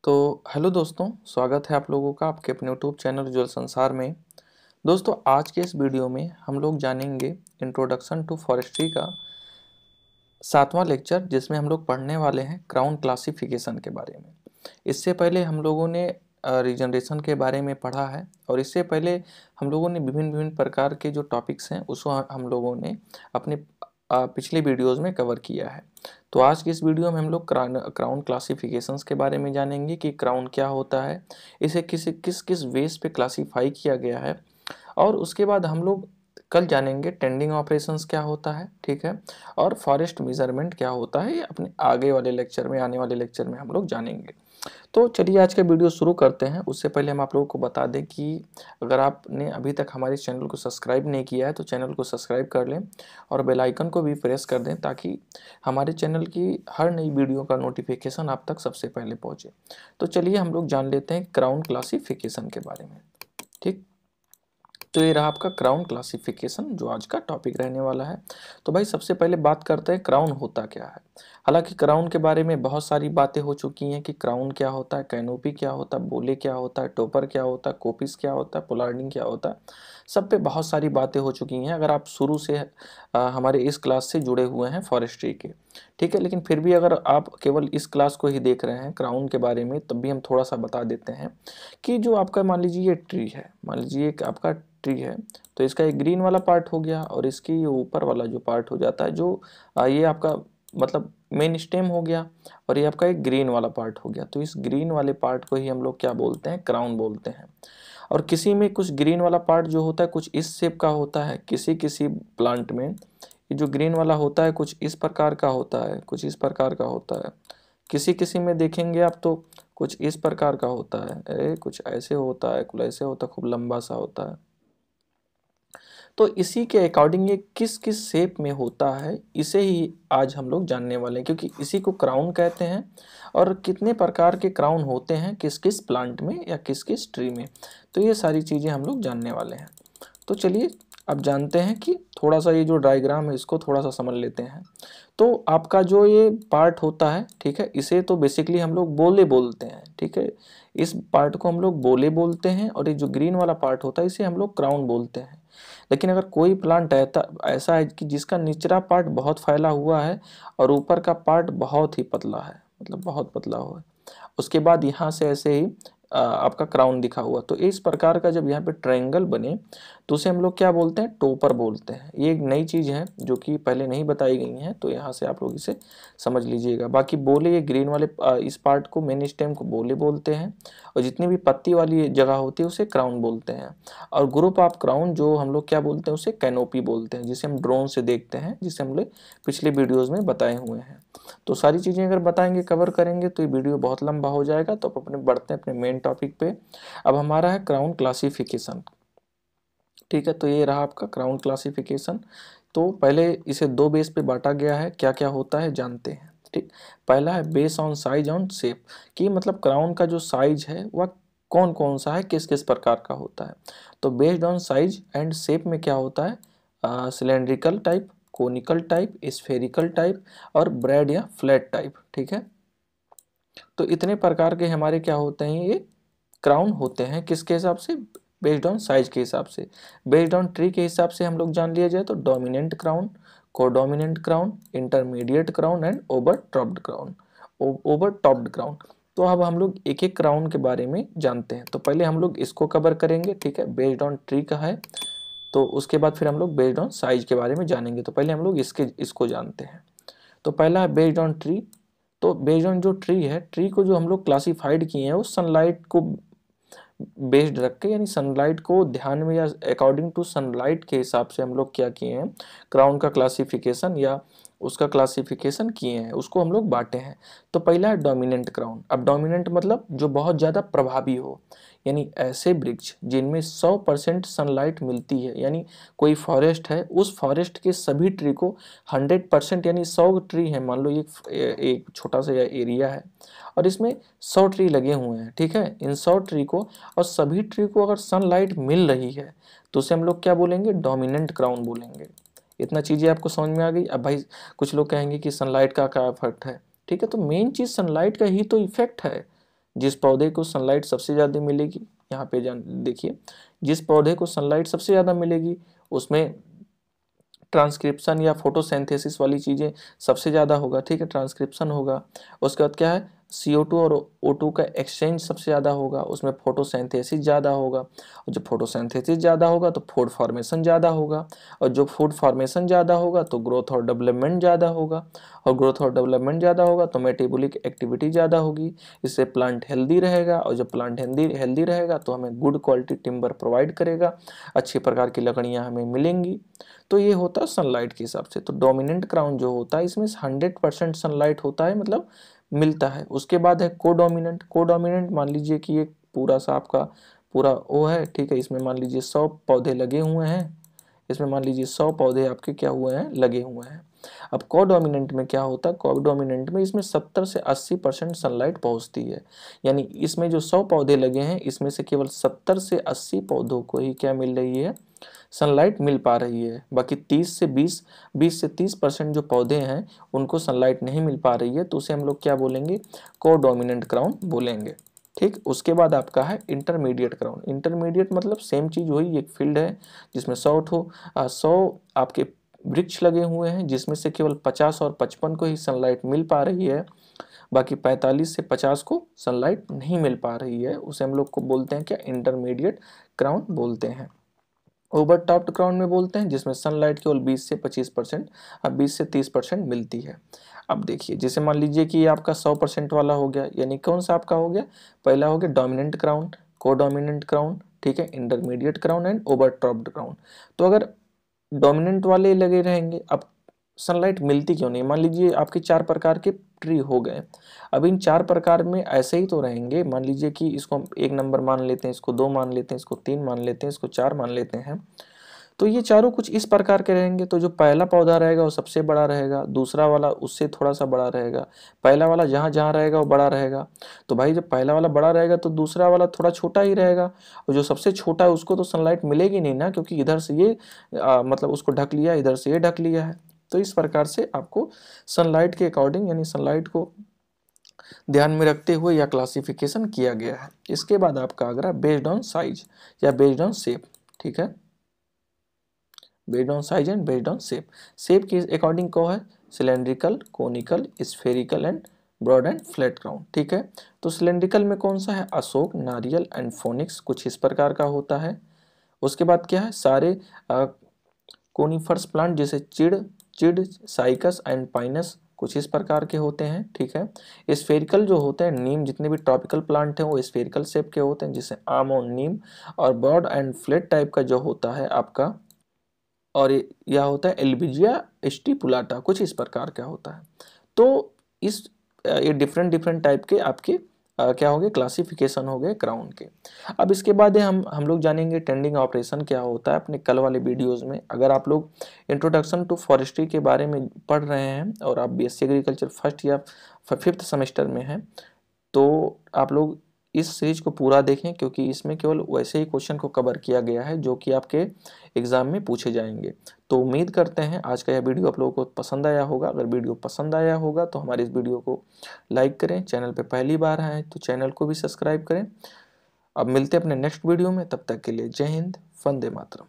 तो हेलो दोस्तों, स्वागत है आप लोगों का आपके अपने यूट्यूब चैनल उज्ज्वल संसार में। दोस्तों, आज के इस वीडियो में हम लोग जानेंगे इंट्रोडक्शन टू फॉरेस्ट्री का 7वां लेक्चर, जिसमें हम लोग पढ़ने वाले हैं क्राउन क्लासिफिकेशन के बारे में। इससे पहले हम लोगों ने रीजनरेशन के बारे में पढ़ा है, और इससे पहले हम लोगों ने विभिन्न विभिन्न प्रकार के जो टॉपिक्स हैं उसको हम लोगों ने अपने पिछले वीडियोस में कवर किया है। तो आज की इस वीडियो में हम लोग क्राउन क्लासिफिकेशंस के बारे में जानेंगे कि क्राउन क्या होता है, इसे किस किस वेज पे क्लासीफाई किया गया है, और उसके बाद हम लोग कल जानेंगे टेंडिंग ऑपरेशंस क्या होता है, ठीक है, और फॉरेस्ट मेजरमेंट क्या होता है। ये अपने आगे वाले लेक्चर में, आने वाले लेक्चर में हम लोग जानेंगे। तो चलिए आज का वीडियो शुरू करते हैं। उससे पहले हम आप लोगों को बता दें कि अगर आपने अभी तक हमारे चैनल को सब्सक्राइब नहीं किया है तो चैनल को सब्सक्राइब कर लें और बेल आइकन को भी प्रेस कर दें, ताकि हमारे चैनल की हर नई वीडियो का नोटिफिकेशन आप तक सबसे पहले पहुंचे। तो चलिए हम लोग जान लेते हैं क्राउन क्लासिफिकेशन के बारे में। ठीक, तो ये रहा आपका क्राउन क्लासिफिकेशन, जो आज का टॉपिक रहने वाला है। तो भाई सबसे पहले बात करते हैं क्राउन होता क्या है। हालांकि क्राउन के बारे में बहुत सारी बातें हो चुकी हैं कि क्राउन क्या होता है, कैनोपी क्या होता है, बोले क्या होता है, टोपर क्या होता है, कोपिस क्या होता है, पोलार्डिंग क्या होता है। सब पे बहुत सारी बातें हो चुकी हैं अगर आप शुरू से हमारे इस क्लास से जुड़े हुए हैं फॉरेस्ट्री के, ठीक है। लेकिन फिर भी अगर आप केवल इस क्लास को ही देख रहे हैं क्राउन के बारे में, तब भी हम थोड़ा सा बता देते हैं कि जो आपका मान लीजिए ये ट्री है, मान लीजिए एक आपका ट्री है, तो इसका एक ग्रीन वाला पार्ट हो गया, और इसकी ये ऊपर वाला जो पार्ट हो जाता है, जो ये आपका मतलब मेन स्टेम हो गया, और ये आपका एक ग्रीन वाला पार्ट हो गया। तो इस ग्रीन वाले पार्ट को ही हम लोग क्या बोलते हैं, क्राउन बोलते हैं। और किसी में कुछ ग्रीन वाला पार्ट जो होता है कुछ इस शेप का होता है, किसी किसी प्लांट में ये जो ग्रीन वाला होता है कुछ इस प्रकार का होता है, कुछ इस प्रकार का होता है। किसी किसी में देखेंगे आप तो कुछ इस प्रकार का होता है, अरे कुछ ऐसे होता है, कुछ ऐसे होता है, खूब लंबा सा होता है। तो इसी के अकॉर्डिंग ये किस किस शेप में होता है, इसे ही आज हम लोग जानने वाले हैं, क्योंकि इसी को क्राउन कहते हैं। और कितने प्रकार के क्राउन होते हैं किस किस प्लांट में या किस किस ट्री में, तो ये सारी चीज़ें हम लोग जानने वाले हैं। तो चलिए अब जानते हैं कि थोड़ा सा ये जो डायग्राम है इसको थोड़ा सा समझ लेते हैं। तो आपका जो ये पार्ट होता है, ठीक है, इसे तो बेसिकली हम लोग बोले बोलते हैं, ठीक है। इस पार्ट को हम लोग बोले बोलते हैं, और ये जो ग्रीन वाला पार्ट होता है इसे हम लोग क्राउन बोलते हैं। लेकिन अगर कोई प्लांट ऐसा है कि जिसका निचला पार्ट बहुत फैला हुआ है और ऊपर का पार्ट बहुत ही पतला है, मतलब बहुत पतला हुआ है, उसके बाद यहाँ से ऐसे ही आपका क्राउन दिखा हुआ, तो इस प्रकार का जब यहाँ पे ट्रायंगल बने तो उसे हम लोग क्या बोलते हैं, टोपर बोलते हैं। ये एक नई चीज़ है जो कि पहले नहीं बताई गई है, तो यहाँ से आप लोग इसे समझ लीजिएगा। बाकी बोले, ये ग्रीन वाले इस पार्ट को, मेन स्टेम को बोले बोलते हैं, और जितनी भी पत्ती वाली जगह होती है उसे क्राउन बोलते हैं। और ग्रुप ऑफ क्राउन जो हम लोग क्या बोलते हैं, उसे कैनोपी बोलते हैं, जिसे हम ड्रोन से देखते हैं, जिसे हम लोग पिछले वीडियोज़ में बताए हुए हैं। तो सारी चीज़ें अगर बताएंगे, कवर करेंगे, तो ये वीडियो बहुत लंबा हो जाएगा। तो अब अपने बढ़ते हैं अपने मेन टॉपिक पे। अब हमारा है क्राउन क्लासिफिकेशन, ठीक है। तो ये रहा आपका क्राउन क्लासिफिकेशन। तो पहले इसे दो बेस पे बांटा गया है, क्या क्या होता है जानते हैं, ठीक। पहला है base on size on shape, कि मतलब क्राउन का जो साइज है वह कौन कौन सा है, किस किस प्रकार का होता है। तो based on size and shape में क्या होता है, cylindrical type, conical type, spherical type, और ब्रैड या फ्लैट टाइप, ठीक है। तो इतने प्रकार के हमारे क्या होते हैं, ये क्राउन होते हैं। किसके हिसाब से, बेस्ड ऑन साइज के हिसाब से। बेस्ड ऑन ट्री के हिसाब से हम लोग जान लिया जाए तो dominant crown, codominant crown, intermediate crown and overtopped crown, overtopped crown. तो अब हम लोग एक एक क्राउन के बारे में जानते हैं। तो पहले हम लोग इसको कवर करेंगे, ठीक है, बेस्ड ऑन ट्री का है। तो उसके बाद फिर हम लोग बेस्ड ऑन साइज के बारे में जानेंगे। तो पहले हम लोग इसको जानते हैं। तो पहला है बेस्ड ऑन ट्री। तो बेस्ड ऑन जो ट्री है, ट्री को जो हम लोग क्लासिफाइड किए हैं वो सनलाइट को बेस्ड रख के, यानी सनलाइट को ध्यान में या अकॉर्डिंग टू सनलाइट के हिसाब से हम लोग क्या किए हैं, क्राउन का क्लासिफिकेशन या उसका क्लासिफिकेशन किए हैं, उसको हम लोग बांटे हैं। तो पहला है डोमिनेंट क्राउन। अब डोमिनेंट मतलब जो बहुत ज़्यादा प्रभावी हो, यानी ऐसे वृक्ष जिनमें 100% सनलाइट मिलती है, यानी कोई फॉरेस्ट है, उस फॉरेस्ट के सभी ट्री को 100%, यानी 100 ट्री है, मान लो एक छोटा सा एरिया है और इसमें 100 ट्री लगे हुए हैं, ठीक है। इन 100 ट्री को, और सभी ट्री को अगर सनलाइट मिल रही है, तो उसे हम लोग क्या बोलेंगे, डोमिनेंट क्राउन बोलेंगे। इतना चीज़ें आपको समझ में आ गई। अब भाई कुछ लोग कहेंगे कि सनलाइट का क्या इफेक्ट है, ठीक है। तो मेन चीज़ सनलाइट का ही तो इफेक्ट है, जिस पौधे को सनलाइट सबसे ज़्यादा मिलेगी, यहाँ पे जान देखिए, जिस पौधे को सनलाइट सबसे ज़्यादा मिलेगी उसमें ट्रांसक्रिप्शन या फोटोसिंथेसिस वाली चीज़ें सबसे ज़्यादा होगा, ठीक है, ट्रांसक्रिप्शन होगा। उसके बाद क्या है, CO2 और O2 का एक्सचेंज सबसे ज़्यादा होगा, उसमें फोटोसिंथेसिस ज़्यादा होगा, और जब फोटोसिंथेसिस ज़्यादा होगा तो फूड फॉर्मेशन ज़्यादा होगा, और जो फूड फॉर्मेशन ज़्यादा होगा तो ग्रोथ और डेवलपमेंट ज़्यादा होगा, और ग्रोथ और डेवलपमेंट ज़्यादा होगा तो मेटाबॉलिक एक्टिविटी ज़्यादा होगी। इससे प्लांट हेल्दी रहेगा, और जब प्लांट हेल्दी रहेगा तो हमें गुड क्वालिटी टिम्बर प्रोवाइड करेगा, अच्छी प्रकार की लकड़ियाँ हमें मिलेंगी। तो ये होता है सनलाइट के हिसाब से। तो डोमिनेंट क्राउन जो होता है इसमें 100% सनलाइट होता है, मतलब मिलता है। उसके बाद है कोडोमिनेंट। कोडोमिनेंट मान लीजिए कि एक पूरा सा आपका पूरा वो है, ठीक है, इसमें मान लीजिए 100 पौधे लगे हुए हैं, इसमें मान लीजिए 100 पौधे आपके क्या हुए हैं, लगे हुए हैं। अब कोडोमिनेंट में क्या होता है, कोडोमिनेंट में इसमें 70 से 80% सनलाइट पहुंचती है, यानी इसमें जो 100 पौधे लगे हैं इसमें से केवल 70 से 80 पौधों को ही क्या मिल रही है, सनलाइट मिल पा रही है। बाकी 20 से 30% जो पौधे हैं उनको सनलाइट नहीं मिल पा रही है, तो उसे हम लोग क्या बोलेंगे, कोडोमिनेंट क्राउन बोलेंगे। ठीक, उसके बाद आपका है इंटरमीडिएट क्राउन। इंटरमीडिएट मतलब सेम चीज वही, एक फील्ड है जिसमें 100 आपके वृक्ष लगे हुए हैं, जिसमें से केवल 50 और 55 को ही सनलाइट मिल पा रही है, बाकी 45 से 50 को सनलाइट नहीं मिल पा रही है। उसे हम लोग को बोलते हैं क्या, इंटरमीडिएट क्राउन बोलते हैं। ओवर टॉप्ड क्राउन में बोलते हैं जिसमें सनलाइट केवल 20 से 25%, अब 20 से 30% मिलती है। अब देखिए, जैसे मान लीजिए कि ये आपका 100% वाला हो गया, यानी कौन सा आपका हो गया, पहला हो गया डोमिनेंट क्राउन, कोडोमिनेंट क्राउन, ठीक है, intermediate crown and overtopped crown. तो अगर डोमिनेंट वाले लगे रहेंगे, अब सनलाइट मिलती क्यों नहीं, मान लीजिए आपके 4 प्रकार के ट्री हो गए, अब इन 4 प्रकार में ऐसे ही तो रहेंगे, मान लीजिए कि इसको हम 1 नंबर मान लेते हैं, इसको 2 मान लेते हैं, इसको 3 मान लेते हैं, इसको 4 मान लेते हैं, तो ये चारों कुछ इस प्रकार के रहेंगे। तो जो पहला पौधा रहेगा वो सबसे बड़ा रहेगा, दूसरा वाला उससे थोड़ा सा बड़ा रहेगा, पहला वाला जहाँ जहाँ रहेगा वो बड़ा रहेगा। तो भाई जब पहला वाला बड़ा रहेगा तो दूसरा वाला थोड़ा छोटा ही रहेगा, और जो सबसे छोटा है उसको तो सनलाइट मिलेगी नहीं ना, क्योंकि इधर से ये मतलब उसको ढक लिया, इधर से ये ढक लिया है। तो इस प्रकार से आपको सनलाइट के अकॉर्डिंग, यानी सनलाइट को ध्यान में रखते हुए यह क्लासिफिकेशन किया गया है। इसके बाद आपका अगला बेस्ड ऑन साइज या बेस्ड ऑन शेप, ठीक है, based on size and based on shape. Shape के अकॉर्डिंग कौन है, cylindrical, conical, spherical and broad and flat crown, ठीक है। तो सिलेंड्रिकल में कौन सा है, अशोक, नारियल एंड फोनिक्स, कुछ इस प्रकार का होता है। उसके बाद क्या है, सारे कोनिफर्स प्लांट जैसे चिड़, साइकस एंड पाइनस, कुछ इस प्रकार के होते हैं, ठीक है। स्फेरिकल जो होते हैं, नीम, जितने भी ट्रॉपिकल प्लांट हैं वो स्फेरिकल शेप के होते हैं, जैसे आम और नीम। और ब्रॉड एंड फ्लैट टाइप का जो होता है आपका, और यह होता है एल्बिजिया स्टिपुलाटा, कुछ इस प्रकार का होता है। तो इस ये डिफरेंट टाइप के आपके क्या हो गए, क्लासिफिकेशन हो गए क्राउन के। अब इसके बाद हम लोग जानेंगे टेंडिंग ऑपरेशन क्या होता है अपने कल वाले वीडियोस में। अगर आप लोग इंट्रोडक्शन टू फॉरेस्ट्री के बारे में पढ़ रहे हैं और आप BSc एग्रीकल्चर फर्स्ट या 5th सेमेस्टर में हैं, तो आप लोग इस सीरीज को पूरा देखें, क्योंकि इसमें केवल वैसे ही क्वेश्चन को कवर किया गया है जो कि आपके एग्जाम में पूछे जाएंगे। तो उम्मीद करते हैं आज का यह वीडियो आप लोगों को पसंद आया होगा। अगर वीडियो पसंद आया होगा तो हमारे इस वीडियो को लाइक करें, चैनल पे पहली बार आए तो चैनल को भी सब्सक्राइब करें। अब मिलते हैं अपने नेक्स्ट वीडियो में, तब तक के लिए जय हिंद, वंदे मातरम।